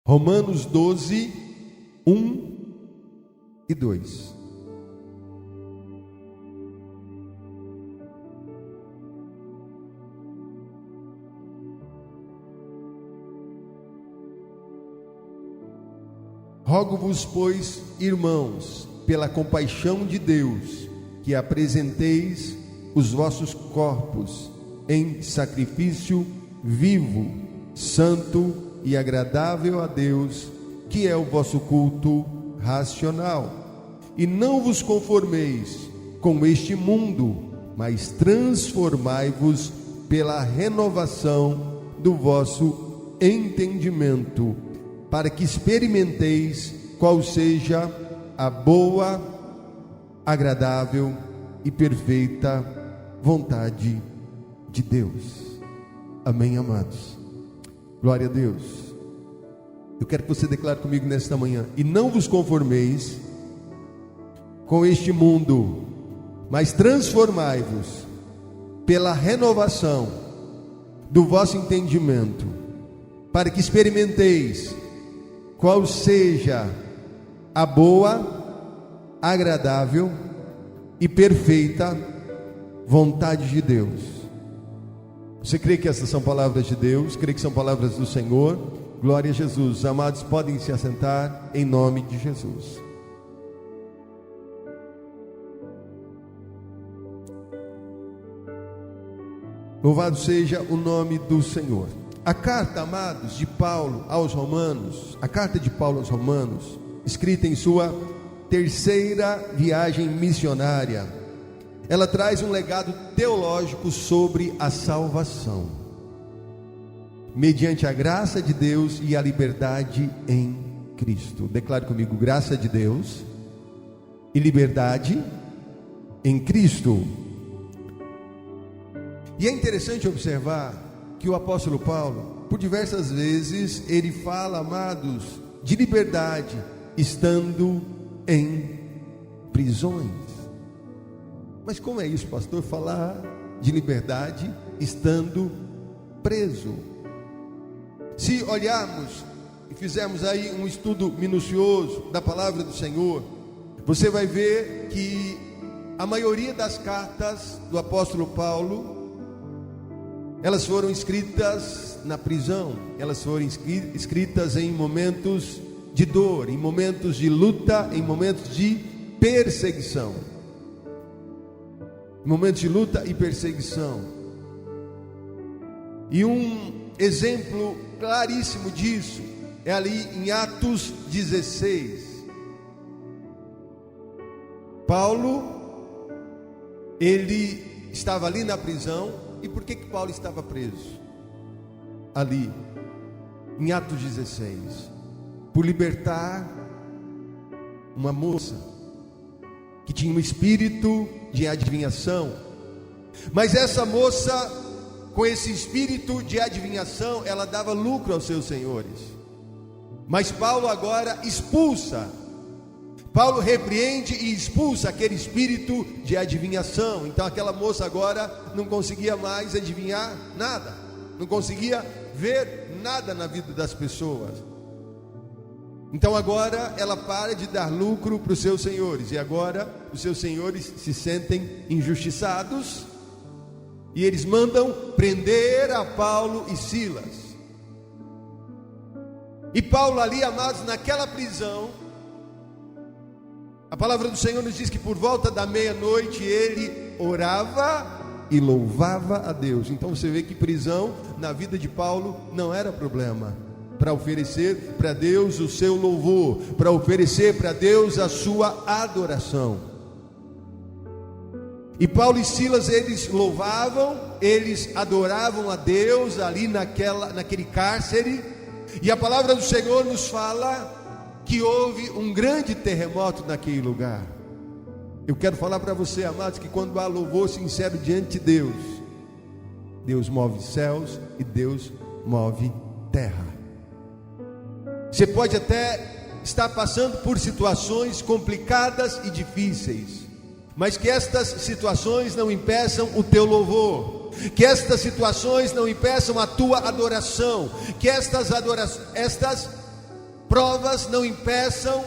Romanos 12, 1 e 2. Rogo-vos, pois, irmãos, pela compaixão de Deus, que apresenteis os vossos corpos em sacrifício vivo, santo e agradável a Deus, que é o vosso culto racional. E não vos conformeis com este mundo, mas transformai-vos pela renovação do vosso entendimento, para que experimenteis qual seja a boa, agradável e perfeita vontade de Deus. Amém, amados? Glória a Deus. Eu quero que você declare comigo nesta manhã: e não vos conformeis com este mundo, mas transformai-vos pela renovação do vosso entendimento, para que experimenteis qual seja a boa, agradável e perfeita vontade de Deus. Você crê que essas são palavras de Deus? Crê que são palavras do Senhor? Glória a Jesus. Amados, podem se assentar em nome de Jesus. Louvado seja o nome do Senhor. A carta, amados, de Paulo aos Romanos, a carta de Paulo aos Romanos, escrita em sua terceira viagem missionária, ela traz um legado teológico sobre a salvação, mediante a graça de Deus e a liberdade em Cristo. Declare comigo: graça de Deus e liberdade em Cristo. E é interessante observar que o apóstolo Paulo, por diversas vezes, ele fala, amados, de liberdade, estando em prisões. Mas como é isso, pastor? Falar de liberdade, estando preso. Se olharmos e fizermos aí um estudo minucioso da palavra do Senhor, você vai ver que a maioria das cartas do apóstolo Paulo, elas foram escritas na prisão, elas foram escritas em momentos de dor, em momentos de luta, em momentos de perseguição. Momentos de luta e perseguição. E um exemplo claríssimo disso é ali em Atos 16. Paulo, ele estava ali na prisão. E por que Paulo estava preso? Ali, em Atos 16, por libertar uma moça que tinha um espírito de adivinhação. Mas essa moça, com esse espírito de adivinhação, ela dava lucro aos seus senhores. Mas Paulo agora expulsa, Paulo repreende e expulsa aquele espírito de adivinhação. Então aquela moça agora não conseguia mais adivinhar nada, não conseguia ver nada na vida das pessoas. Então agora ela para de dar lucro para os seus senhores, e agora os seus senhores se sentem injustiçados, e eles mandam prender a Paulo e Silas. E Paulo ali, amados, naquela prisão, a palavra do Senhor nos diz que por volta da meia-noite ele orava e louvava a Deus. Então você vê que prisão na vida de Paulo não era problema, para oferecer para Deus o seu louvor, para oferecer para Deus a sua adoração. E Paulo e Silas, eles louvavam, eles adoravam a Deus ali naquele cárcere. E a palavra do Senhor nos fala que houve um grande terremoto naquele lugar. Eu quero falar para você, amados, que quando há louvor sincero diante de Deus, Deus move céus e Deus move terra. Você pode até estar passando por situações complicadas e difíceis, mas que estas situações não impeçam o teu louvor, que estas situações não impeçam a tua adoração, que estas provas não impeçam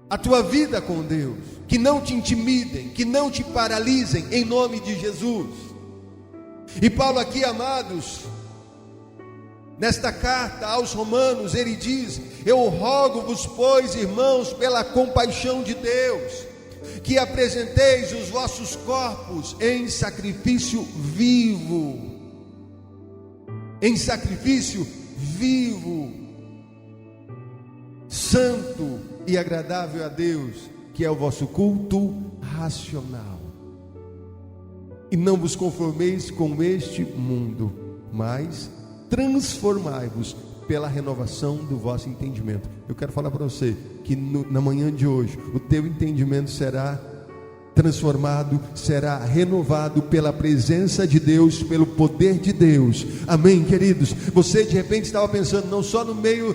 a tua vida com Deus, que não te intimidem, que não te paralisem, em nome de Jesus. E Paulo aqui, amados, nesta carta aos Romanos, ele diz: eu rogo-vos, pois, irmãos, pela compaixão de Deus, que apresenteis os vossos corpos em sacrifício vivo, santo e agradável a Deus, que é o vosso culto racional. E não vos conformeis com este mundo, mas transformai-vos pela renovação do vosso entendimento. Eu quero falar para você que na manhã de hoje o teu entendimento será transformado, será renovado pela presença de Deus, pelo poder de Deus. Amém, queridos? Você de repente estava pensando, não só no meio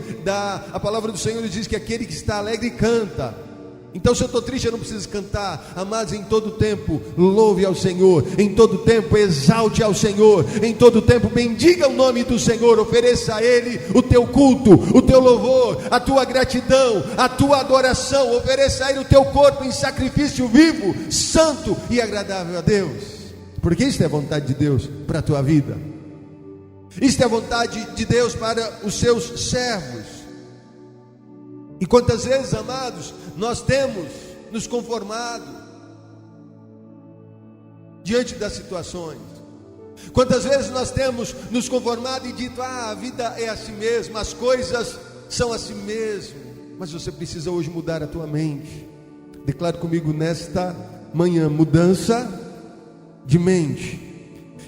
a palavra do Senhor diz que aquele que está alegre canta. Então, se eu estou triste, eu não preciso cantar. Amados, em todo tempo louve ao Senhor, em todo tempo exalte ao Senhor, em todo tempo bendiga o nome do Senhor, ofereça a Ele o teu culto, o teu louvor, a tua gratidão, a tua adoração. Ofereça a Ele o teu corpo em sacrifício vivo, santo e agradável a Deus, porque isto é a vontade de Deus para a tua vida. Isto é a vontade de Deus para os seus servos. E quantas vezes, amados, nós temos nos conformado diante das situações? Quantas vezes nós temos nos conformado e dito: a vida é assim mesmo, as coisas são assim mesmo. Mas você precisa hoje mudar a tua mente. Declare comigo nesta manhã: mudança de mente.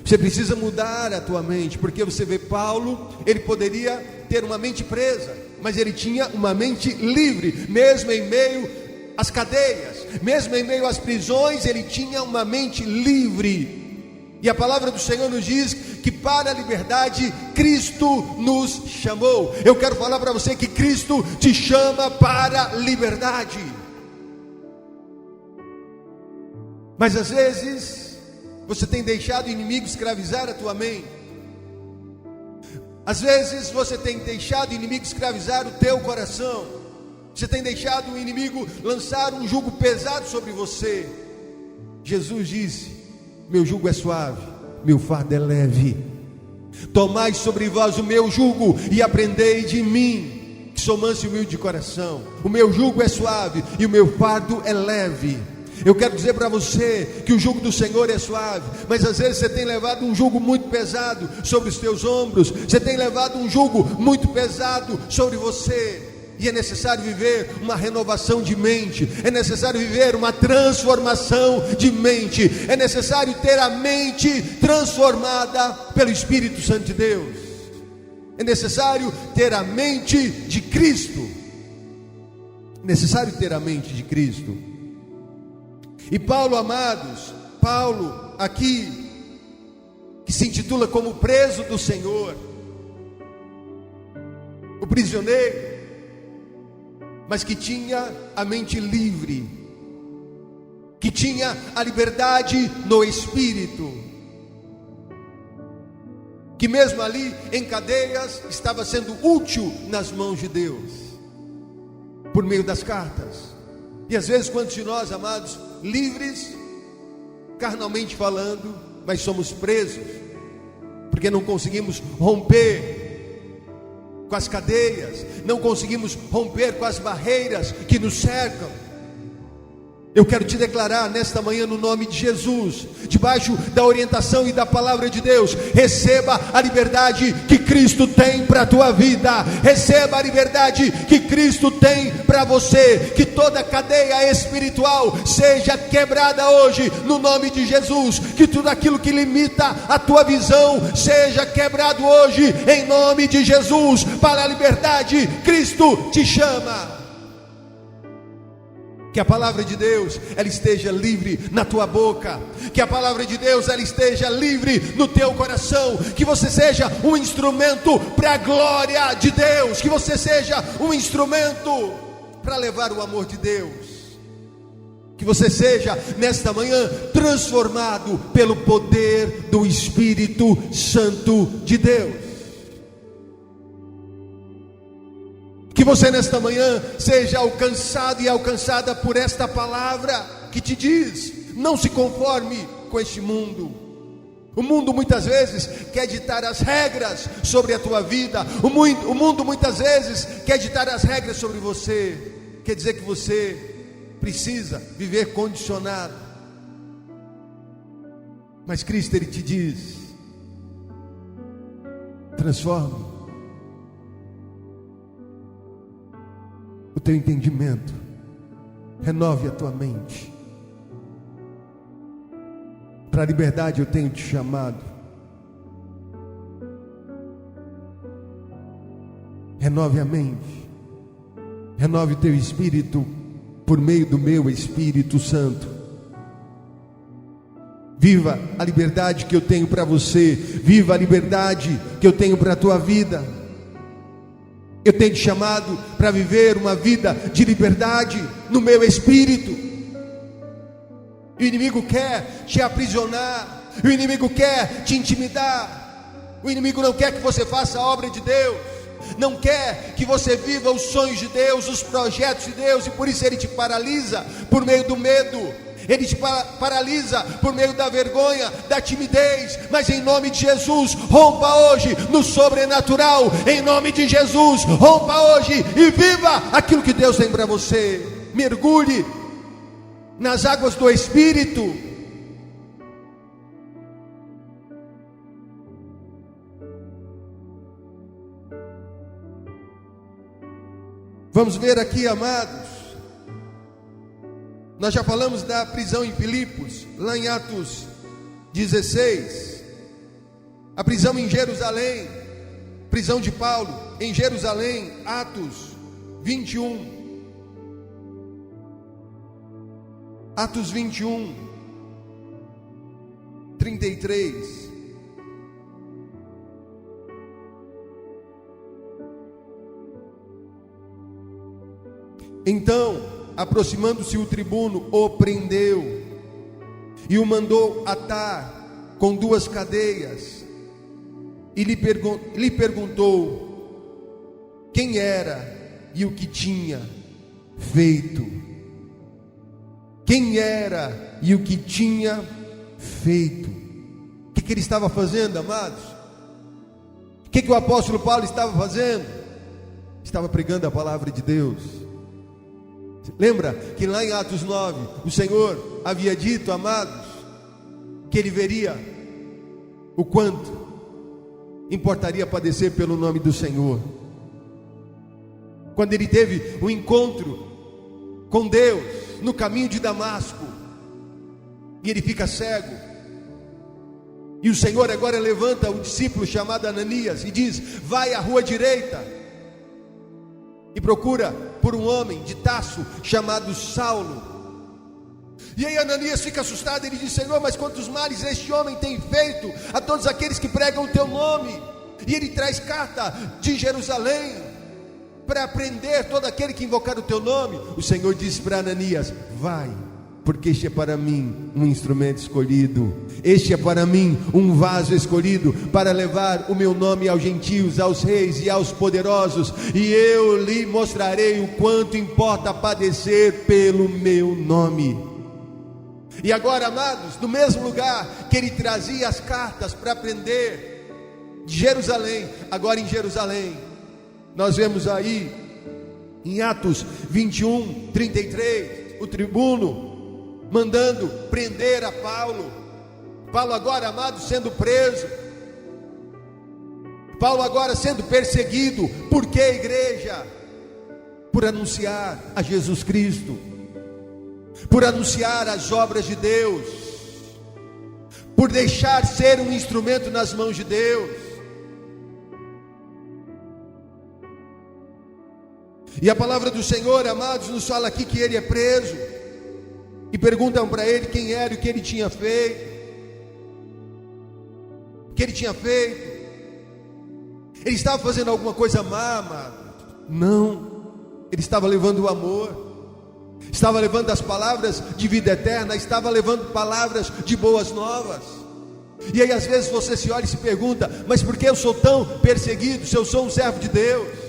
Você precisa mudar a tua mente, porque você vê Paulo, ele poderia ter uma mente presa, mas ele tinha uma mente livre, mesmo em meio às cadeias, mesmo em meio às prisões, ele tinha uma mente livre. E a palavra do Senhor nos diz que para a liberdade Cristo nos chamou. Eu quero falar para você que Cristo te chama para a liberdade. Mas às vezes você tem deixado o inimigo escravizar a tua mente. Às vezes você tem deixado o inimigo escravizar o teu coração. Você tem deixado o inimigo lançar um jugo pesado sobre você. Jesus disse: meu jugo é suave, meu fardo é leve. Tomai sobre vós o meu jugo e aprendei de mim, que sou manso e humilde de coração. O meu jugo é suave e o meu fardo é leve. Eu quero dizer para você que o jugo do Senhor é suave, mas às vezes você tem levado um jugo muito pesado sobre os teus ombros. Você tem levado um jugo muito pesado sobre você. E é necessário viver uma renovação de mente, é necessário viver uma transformação de mente, é necessário ter a mente transformada pelo Espírito Santo de Deus. É necessário ter a mente de Cristo. É necessário ter a mente de Cristo. E Paulo, amados, Paulo aqui, que se intitula como preso do Senhor, o prisioneiro, mas que tinha a mente livre, que tinha a liberdade no Espírito, que mesmo ali em cadeias estava sendo útil nas mãos de Deus, por meio das cartas. E às vezes quantos de nós, amados, livres, carnalmente falando, mas somos presos, porque não conseguimos romper com as cadeias, não conseguimos romper com as barreiras que nos cercam. Eu quero te declarar nesta manhã, no nome de Jesus, debaixo da orientação e da palavra de Deus, receba a liberdade que Cristo tem para a tua vida, receba a liberdade que Cristo tem para você, que toda cadeia espiritual seja quebrada hoje, no nome de Jesus, que tudo aquilo que limita a tua visão seja quebrado hoje, em nome de Jesus. Para a liberdade Cristo te chama. Que a palavra de Deus, ela esteja livre na tua boca. Que a palavra de Deus, ela esteja livre no teu coração. Que você seja um instrumento para a glória de Deus. Que você seja um instrumento para levar o amor de Deus. Que você seja, nesta manhã, transformado pelo poder do Espírito Santo de Deus. Que você nesta manhã seja alcançado e alcançada por esta palavra que te diz: não se conforme com este mundo. O mundo muitas vezes quer ditar as regras sobre a tua vida. O mundo muitas vezes quer ditar as regras sobre você. Quer dizer que você precisa viver condicionado. Mas Cristo, Ele te diz: transforme o teu entendimento, renove a tua mente. Para a liberdade eu tenho te chamado. Renove a mente, renove o teu espírito por meio do meu Espírito Santo. Viva a liberdade que eu tenho para você, viva a liberdade que eu tenho para a tua vida. Eu tenho te chamado para viver uma vida de liberdade no meu espírito. O inimigo quer te aprisionar, o inimigo quer te intimidar, o inimigo não quer que você faça a obra de Deus, não quer que você viva os sonhos de Deus, os projetos de Deus, e por isso ele te paralisa por meio do medo, ele te paralisa por meio da vergonha, da timidez. Mas em nome de Jesus, rompa hoje no sobrenatural, em nome de Jesus, rompa hoje e viva aquilo que Deus tem para você. Mergulhe nas águas do Espírito. Vamos ver aqui, amados, nós já falamos da prisão em Filipos, lá em Atos 16, a prisão em Jerusalém, prisão de Paulo em Jerusalém, Atos 21, Atos 21, 33. Então, aproximando-se o tribuno, o prendeu e o mandou atar com 2 cadeias, e lhe perguntou quem era e o que tinha feito. Quem era e o que tinha feito. O que ele estava fazendo, amados? O que o apóstolo Paulo estava fazendo? Estava pregando a palavra de Deus. Lembra que lá em Atos 9, o Senhor havia dito, amados, que ele veria o quanto importaria padecer pelo nome do Senhor. Quando ele teve um encontro com Deus no caminho de Damasco, e ele fica cego, e o Senhor agora levanta um discípulo chamado Ananias e diz: vai à rua direita e procura por um homem de Tarso chamado Saulo. E aí Ananias fica assustado, ele diz: Senhor, mas quantos males este homem tem feito a todos aqueles que pregam o teu nome? E ele traz carta de Jerusalém para prender todo aquele que invocar o teu nome. O Senhor disse para Ananias: vai, porque este é para mim um instrumento escolhido, este é para mim um vaso escolhido, para levar o meu nome aos gentios, aos reis e aos poderosos, e eu lhe mostrarei o quanto importa padecer pelo meu nome. E agora, amados, no mesmo lugar que ele trazia as cartas para prender de Jerusalém, agora em Jerusalém, nós vemos aí em Atos 21, 33, o tribuno mandando prender a Paulo. Paulo agora, amado, sendo preso. Paulo agora sendo perseguido. Por que, igreja? Por anunciar a Jesus Cristo, por anunciar as obras de Deus, por deixar ser um instrumento nas mãos de Deus. E a palavra do Senhor, amados, nos fala aqui que ele é preso, e perguntam para ele quem era e o que ele tinha feito. O que ele tinha feito? Ele estava fazendo alguma coisa má, amado? Não, ele estava levando o amor, estava levando as palavras de vida eterna, estava levando palavras de boas novas. E aí às vezes você se olha e se pergunta: mas por que eu sou tão perseguido se eu sou um servo de Deus?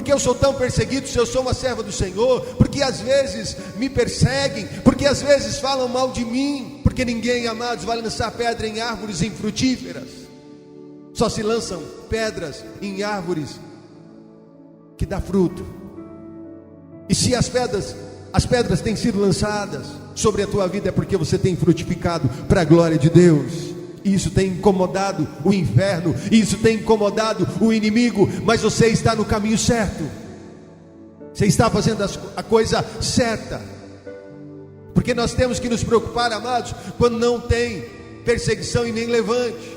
Porque eu sou tão perseguido se eu sou uma serva do Senhor? Porque às vezes me perseguem? Porque às vezes falam mal de mim? Porque ninguém, amados, vai lançar pedra em árvores infrutíferas. Só se lançam pedras em árvores que dá fruto. E se as pedras têm sido lançadas sobre a tua vida, é porque você tem frutificado para a glória de Deus. Isso tem incomodado o inferno, isso tem incomodado o inimigo, mas você está no caminho certo. Você está fazendo a coisa certa. Porque nós temos que nos preocupar, amados, quando não tem perseguição e nem levante.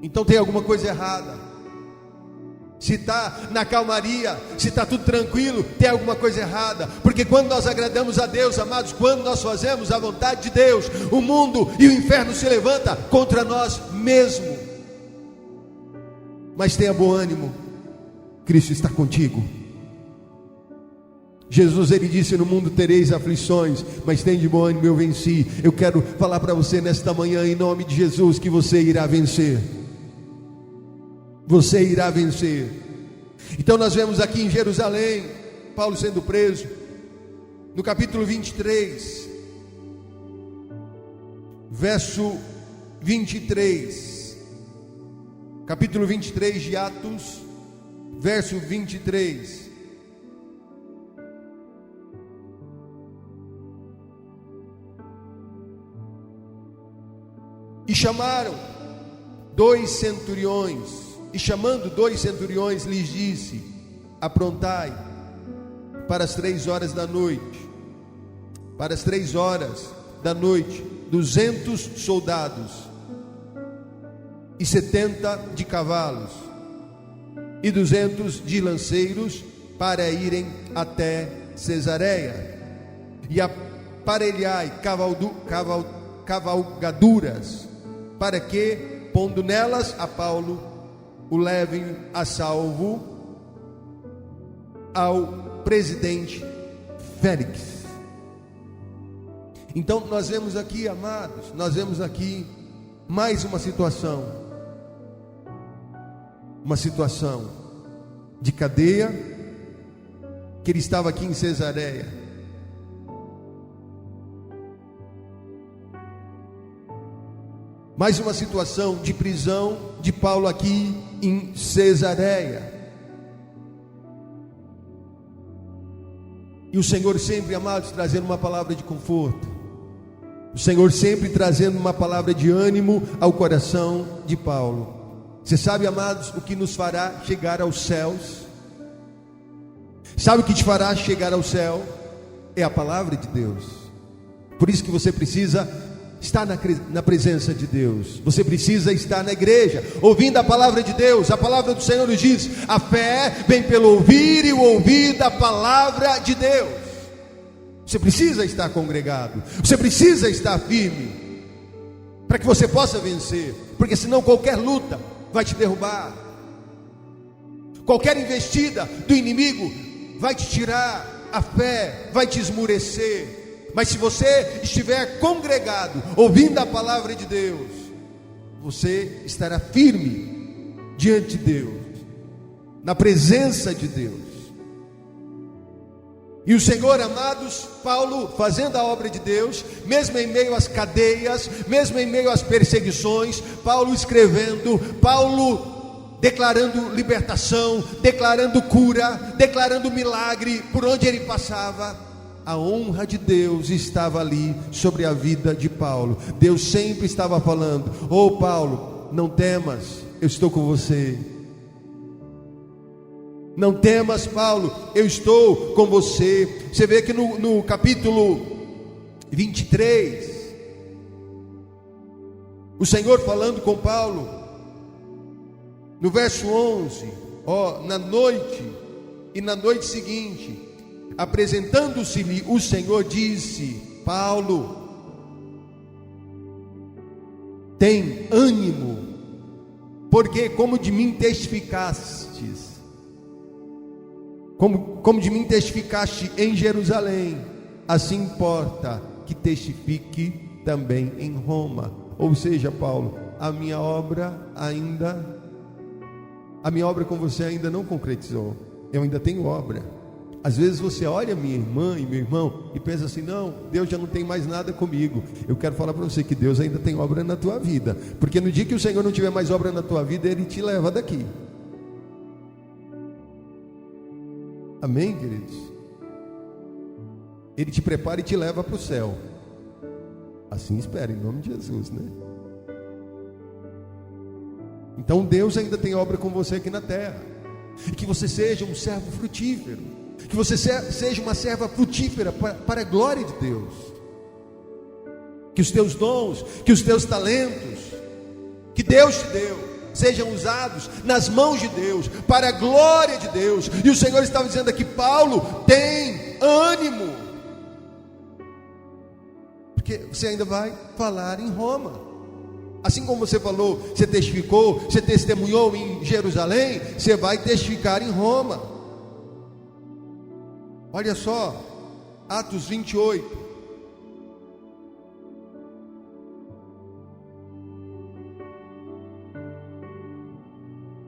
Então tem alguma coisa errada. Se está na calmaria, se está tudo tranquilo, tem alguma coisa errada. Porque quando nós agradamos a Deus, amados, quando nós fazemos a vontade de Deus, o mundo e o inferno se levanta contra nós mesmo. Mas tenha bom ânimo, Cristo está contigo. Jesus, ele disse: no mundo tereis aflições, mas tem de bom ânimo, eu venci. Eu quero falar para você nesta manhã, em nome de Jesus, que você irá vencer. Você irá vencer. Então nós vemos aqui em Jerusalém, Paulo sendo preso, no capítulo 23, verso 23, capítulo 23 de Atos, verso 23. E chamaram dois centuriões, e chamando dois centuriões, lhes disse: aprontai para as 3 horas da noite. Para as 3 horas da noite, 200 soldados e 70 de cavalos e 200 de lanceiros, para irem até Cesareia. E aparelhai cavalgaduras, para que, pondo nelas a Paulo, o levem a salvo ao presidente Félix. Então nós vemos aqui, amados, nós vemos aqui mais uma situação de cadeia, que ele estava aqui em Cesareia. Mais uma situação de prisão de Paulo aqui em Cesareia. E o Senhor sempre, amados, trazendo uma palavra de conforto. O Senhor sempre trazendo uma palavra de ânimo ao coração de Paulo. Você sabe, amados, o que nos fará chegar aos céus? Sabe o que te fará chegar ao céu? É a palavra de Deus. Por isso que você precisa estar na presença de Deus. Você precisa estar na igreja, ouvindo a palavra de Deus. A palavra do Senhor nos diz: a fé vem pelo ouvir, e o ouvir da palavra de Deus. Você precisa estar congregado, você precisa estar firme, para que você possa vencer. Porque senão qualquer luta vai te derrubar, qualquer investida do inimigo vai te tirar a fé, vai te esmurecer. Mas se você estiver congregado, ouvindo a palavra de Deus, você estará firme diante de Deus, na presença de Deus. E o Senhor, amados, Paulo fazendo a obra de Deus, mesmo em meio às cadeias, mesmo em meio às perseguições, Paulo escrevendo, Paulo declarando libertação, declarando cura, declarando milagre por onde ele passava. A honra de Deus estava ali sobre a vida de Paulo. Deus sempre estava falando: oh Paulo, não temas, eu estou com você. Não temas, Paulo, eu estou com você. Você vê que no capítulo 23, o Senhor falando com Paulo, no verso 11, na noite e na noite seguinte, apresentando-se-lhe o Senhor, disse: Paulo, tem ânimo, porque como de mim testificastes, como de mim testificaste em Jerusalém, assim importa que testifique também em Roma. Ou seja, Paulo, a minha obra com você ainda não concretizou. eu ainda tenho obra. Às vezes você olha minha irmã e meu irmão e pensa assim: não, Deus já não tem mais nada comigo. Eu quero falar para você que Deus ainda tem obra na tua vida, porque no dia que o Senhor não tiver mais obra na tua vida, Ele te leva daqui. Amém, queridos? Ele te prepara e te leva para o céu. Assim espera, em nome de Jesus, né? Então Deus ainda tem obra com você aqui na terra. E que você seja um servo frutífero, que você seja uma serva frutífera para a glória de Deus. Que os teus dons, que os teus talentos, que Deus te deu, sejam usados nas mãos de Deus, para a glória de Deus. E o Senhor estava dizendo aqui: Paulo, tem ânimo, porque você ainda vai falar em Roma. Assim como você falou, você testificou, você testemunhou em Jerusalém, você vai testificar em Roma. Olha só, Atos 28.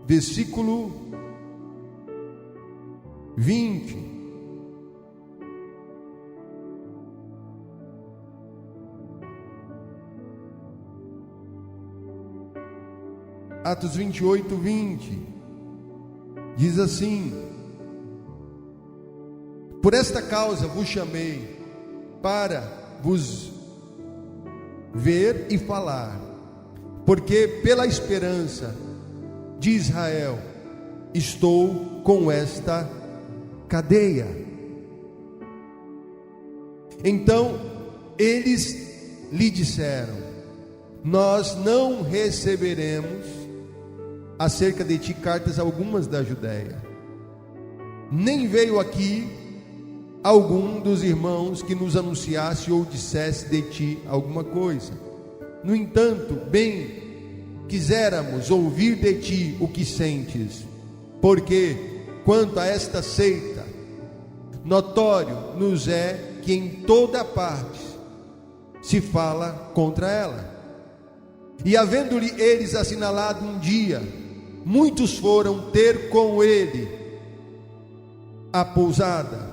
Versículo 20. Atos 28, 20, diz assim: por esta causa vos chamei, para vos ver e falar, porque pela esperança de Israel estou com esta cadeia. Então eles lhe disseram: nós não receberemos acerca de ti cartas algumas da Judéia, nem veio aqui algum dos irmãos que nos anunciasse ou dissesse de ti alguma coisa. No entanto, bem quiséramos ouvir de ti o que sentes, porque quanto a esta seita, notório nos é que em toda parte se fala contra ela. E havendo-lhe eles assinalado um dia, muitos foram ter com ele a pousada,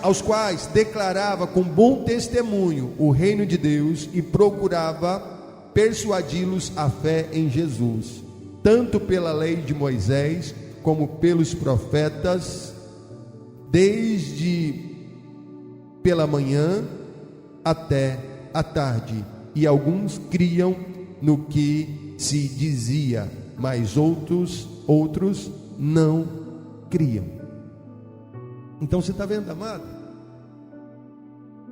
aos quais declarava com bom testemunho o reino de Deus, e procurava persuadi-los à fé em Jesus, tanto pela lei de Moisés como pelos profetas, desde pela manhã até a tarde. E alguns criam no que se dizia, mas outros não criam. Então você está vendo, amado?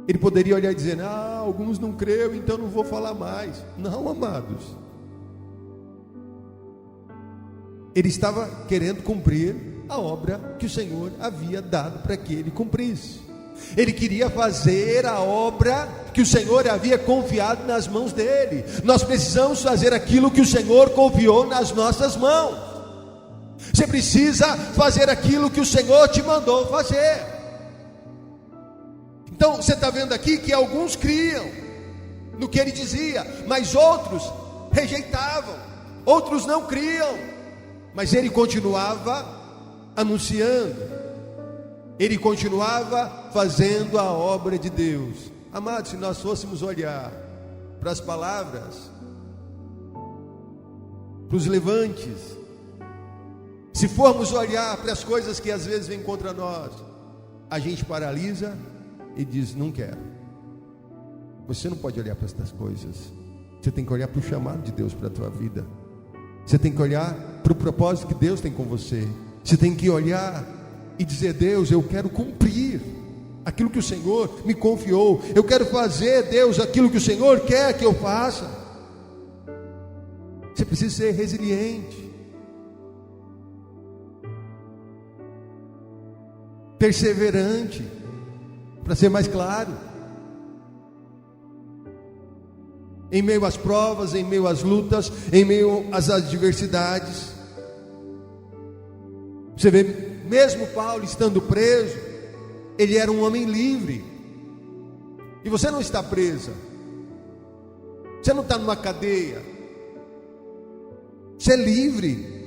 Ele poderia olhar e dizer: alguns não creram, então não vou falar mais. Não, amados. Ele estava querendo cumprir a obra que o Senhor havia dado para que ele cumprisse. Ele queria fazer a obra que o Senhor havia confiado nas mãos dele. Nós precisamos fazer aquilo que o Senhor confiou nas nossas mãos. Você precisa fazer aquilo que o Senhor te mandou fazer. Então você está vendo aqui que alguns criam no que ele dizia, mas outros rejeitavam, outros não criam, mas ele continuava anunciando, ele continuava fazendo a obra de Deus. Amados, se nós fôssemos olhar para as palavras, para os levantes, se formos olhar para as coisas que às vezes vêm contra nós, a gente paralisa e diz: não quero. Você não pode olhar para estas coisas. Você tem que olhar para o chamado de Deus para a tua vida. Você tem que olhar para o propósito que Deus tem com você. Você tem que olhar e dizer: Deus, eu quero cumprir aquilo que o Senhor me confiou. Eu quero fazer, Deus, aquilo que o Senhor quer que eu faça. Você precisa ser resiliente, perseverante, para ser mais claro, em meio às provas, em meio às lutas, em meio às adversidades. Você vê, mesmo Paulo estando preso, ele era um homem livre. E você não está presa, você não está numa cadeia, você é livre.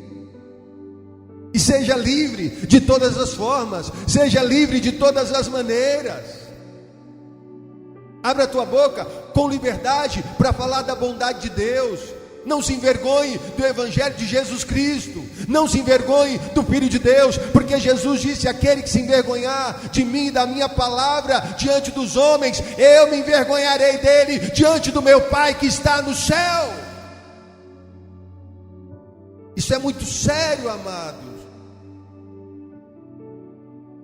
E seja livre de todas as formas, seja livre de todas as maneiras. Abra a tua boca com liberdade para falar da bondade de Deus. Não se envergonhe do Evangelho de Jesus Cristo. Não se envergonhe do Filho de Deus, porque Jesus disse: aquele que se envergonhar de mim e da minha palavra diante dos homens, eu me envergonharei dele diante do meu Pai que está no céu. Isso é muito sério, amados.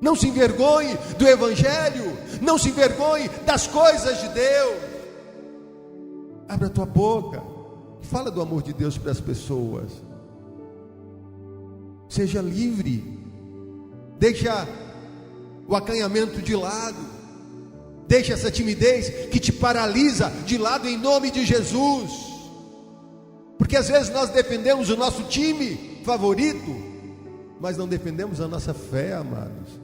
Não se envergonhe do Evangelho, não se envergonhe das coisas de Deus. Abra a tua boca, fala do amor de Deus para as pessoas. Seja livre, deixa o acanhamento de lado, deixa essa timidez que te paralisa de lado em nome de Jesus. Porque às vezes nós defendemos o nosso time favorito, mas não defendemos a nossa fé, amados.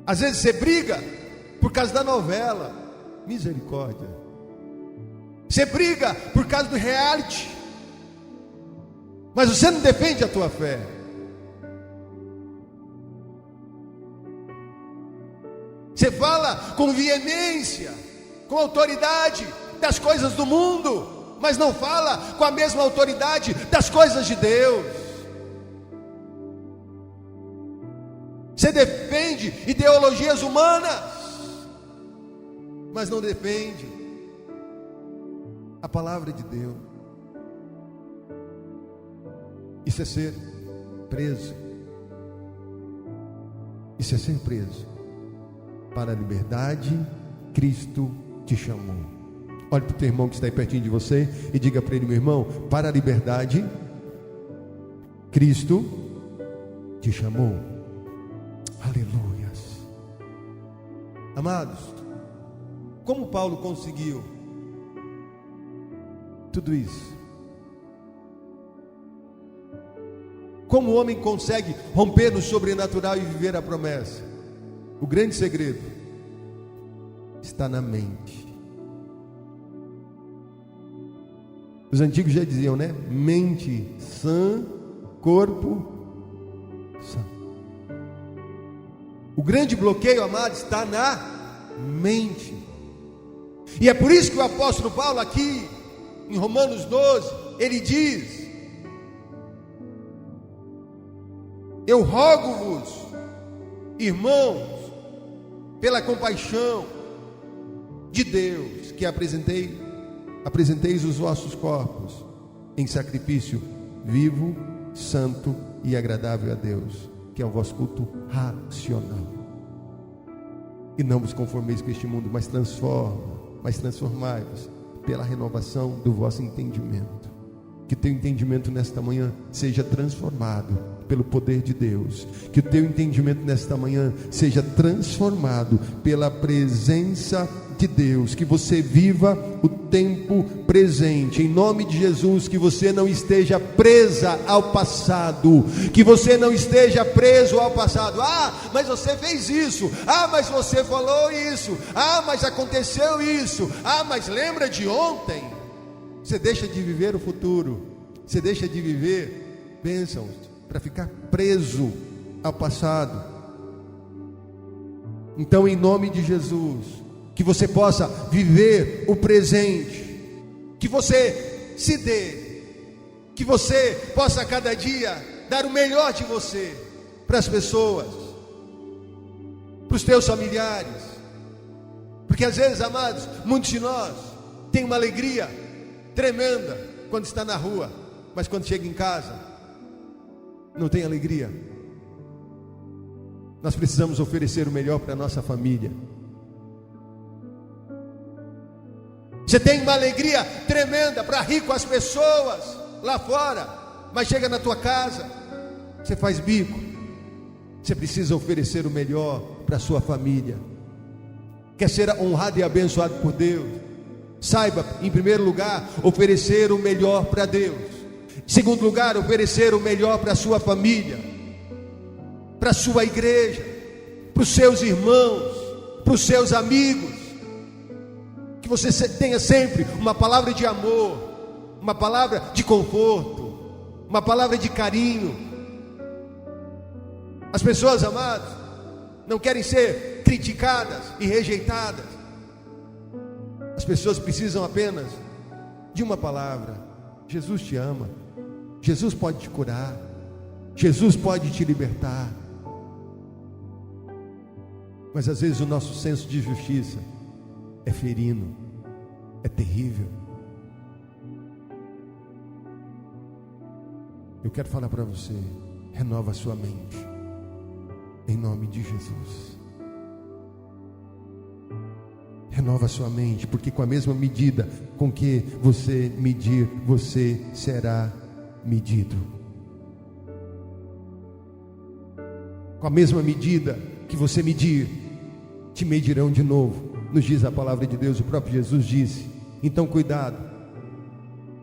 Às vezes você briga por causa da novela, misericórdia. Você briga por causa do reality, mas você não defende a tua fé. Você fala com veemência, com autoridade das coisas do mundo, mas não fala com a mesma autoridade das coisas de Deus. Você defende ideologias humanas, mas não defende a palavra de Deus. Isso é ser preso. Isso é ser preso. Para a liberdade, Cristo te chamou. Olhe para o teu irmão que está aí pertinho de você e diga para ele: meu irmão, para a liberdade, Cristo te chamou. Aleluias. Amados, como Paulo conseguiu tudo isso? Como o homem consegue romper no sobrenatural e viver a promessa? O grande segredo está na mente. Os antigos já diziam, né? Mente sã, corpo sã. O grande bloqueio, amado, está na mente. E é por isso que o apóstolo Paulo aqui, em Romanos 12, ele diz: eu rogo-vos, irmãos, pela compaixão de Deus, que apresenteis os vossos corpos em sacrifício vivo, santo e agradável a Deus, que é o vosso culto racional. E não vos conformeis com este mundo, mas transformai-vos pela renovação do vosso entendimento. Que teu entendimento nesta manhã seja transformado pelo poder de Deus. Que o teu entendimento nesta manhã seja transformado pela presença de Deus. Que você viva o tempo presente, em nome de Jesus. Que você não esteja presa ao passado, que você não esteja preso ao passado. Ah, mas você fez isso, ah, mas você falou isso, ah, mas aconteceu isso, ah, mas lembra de ontem. Você deixa de viver o futuro, você deixa de viver bênçãos para ficar preso ao passado. Então, em nome de Jesus, que você possa viver o presente, que você se dê, que você possa cada dia dar o melhor de você para as pessoas, para os teus familiares. Porque às vezes, amados, muitos de nós têm uma alegria tremenda quando está na rua, mas quando chega em casa não tem alegria. Nós precisamos oferecer o melhor para a nossa família. Você tem uma alegria tremenda para rir com as pessoas lá fora, mas chega na tua casa, você faz bico. Você precisa oferecer o melhor para a sua família. Quer ser honrado e abençoado por Deus? Saiba, em primeiro lugar, oferecer o melhor para Deus. Em segundo lugar, oferecer o melhor para a sua família, para a sua igreja, para os seus irmãos, para os seus amigos. Que você tenha sempre uma palavra de amor, uma palavra de conforto, uma palavra de carinho, As pessoas, amados, não querem ser criticadas e rejeitadas. As pessoas precisam apenas de uma palavra: Jesus te ama, Jesus pode te curar, Jesus pode te libertar. Mas às vezes o nosso senso de justiça é ferino, é terrível. Eu quero falar para você: renova a sua mente, em nome de Jesus. Renova a sua mente, porque com a mesma medida com que você medir, você será medido. Com a mesma medida que você medir, te medirão de novo. Nos diz a palavra de Deus, o próprio Jesus disse. Então cuidado,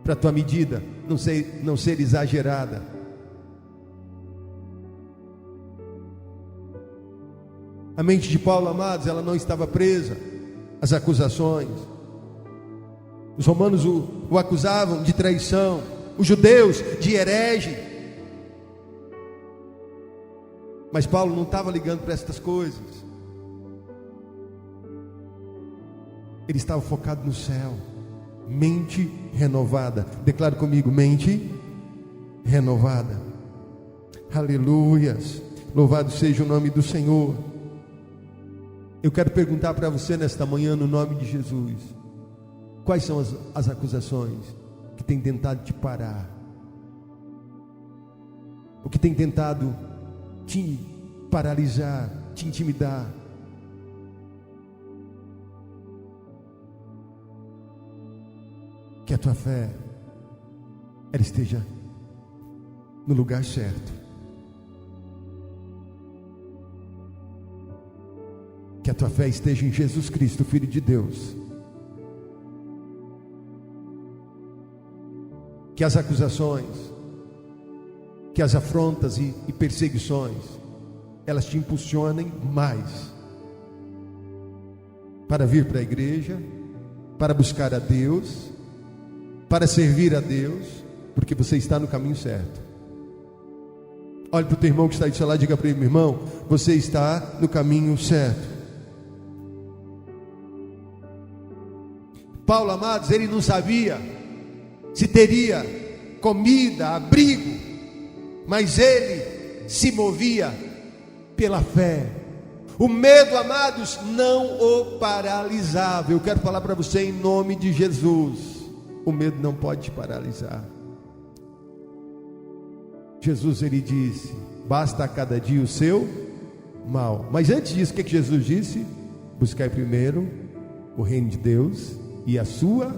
para a tua medida não ser exagerada. A mente de Paulo, amados, ela não estava presa às acusações. Os romanos o acusavam de traição, os judeus de herege. Mas Paulo não estava ligando para estas coisas. Ele estava focado no céu. Mente renovada. Declare comigo: mente renovada. Aleluias. Louvado seja o nome do Senhor. Eu quero perguntar para você nesta manhã, no nome de Jesus: quais são as acusações que tem tentado te parar? O que tem tentado te paralisar, te intimidar? Que a tua fé ela esteja no lugar certo. Que a tua fé esteja em Jesus Cristo, Filho de Deus. Que as acusações, que as afrontas e perseguições, elas te impulsionem mais para vir para a igreja, para buscar a Deus, para servir a Deus, porque você está no caminho certo. Olhe para o teu irmão que está aí do seu lado e diga para ele: meu irmão, você está no caminho certo. Paulo, amados, ele não sabia se teria comida, abrigo, mas ele se movia pela fé. O medo, amados, não o paralisava. Eu quero falar para você em nome de Jesus: o medo não pode te paralisar. Jesus, ele disse: basta a cada dia o seu mal. Mas antes disso, o que Jesus disse? Buscai primeiro o reino de Deus e a sua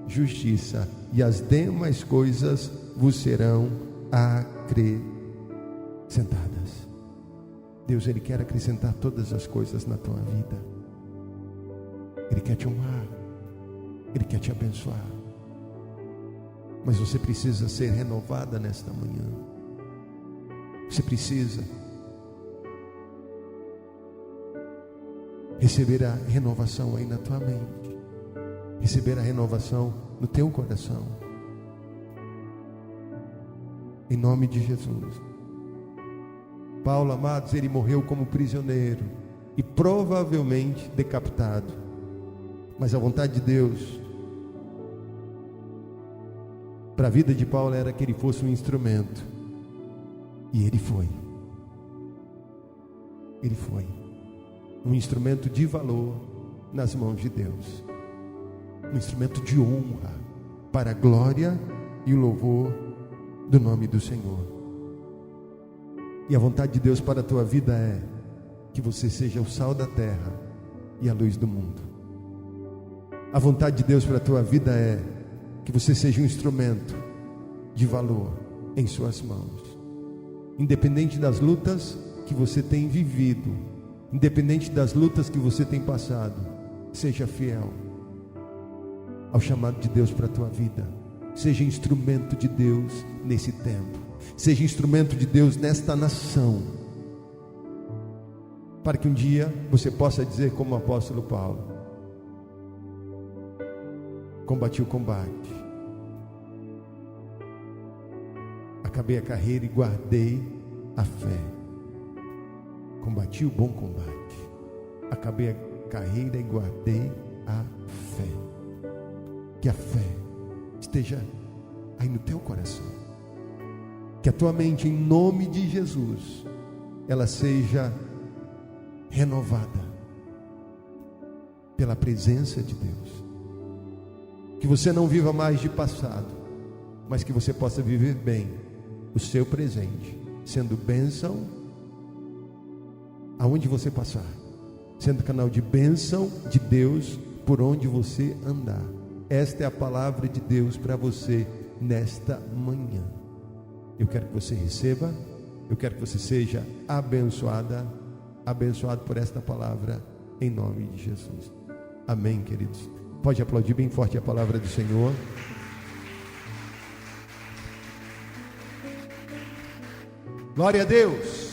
justiça, e as demais coisas vos serão acrescentadas. Deus, ele quer acrescentar todas as coisas na tua vida. Ele quer te honrar, ele quer te abençoar. Mas você precisa ser renovada nesta manhã. Você precisa receber a renovação aí na tua mente, receber a renovação no teu coração, em nome de Jesus. Paulo, amados, ele morreu como prisioneiro e provavelmente decapitado, mas a vontade de Deus para a vida de Paulo era que ele fosse um instrumento, e ele foi um instrumento de valor nas mãos de Deus, um instrumento de honra para a glória e o louvor do nome do Senhor. E a vontade de Deus para a tua vida é que você seja o sal da terra e a luz do mundo. A vontade de Deus para a tua vida é que você seja um instrumento de valor em suas mãos. Independente das lutas que você tem vivido, independente das lutas que você tem passado, seja fiel ao chamado de Deus para a tua vida. Seja instrumento de Deus nesse tempo. Seja instrumento de Deus nesta nação, para que um dia você possa dizer como o apóstolo Paulo: combati o combate, acabei a carreira e guardei a fé. combati o bom combate, acabei a carreira e guardei a fé. Que a fé esteja aí no teu coração, que a tua mente, em nome de Jesus, ela seja renovada pela presença de Deus. Que você não viva mais de passado, mas que você possa viver bem o seu presente, sendo bênção aonde você passar, sendo canal de bênção de Deus por onde você andar. Esta é a palavra de Deus para você nesta manhã. Eu quero que você receba, eu quero que você seja abençoado por esta palavra, em nome de Jesus. Amém, queridos. Pode aplaudir bem forte a palavra do Senhor. Glória a Deus.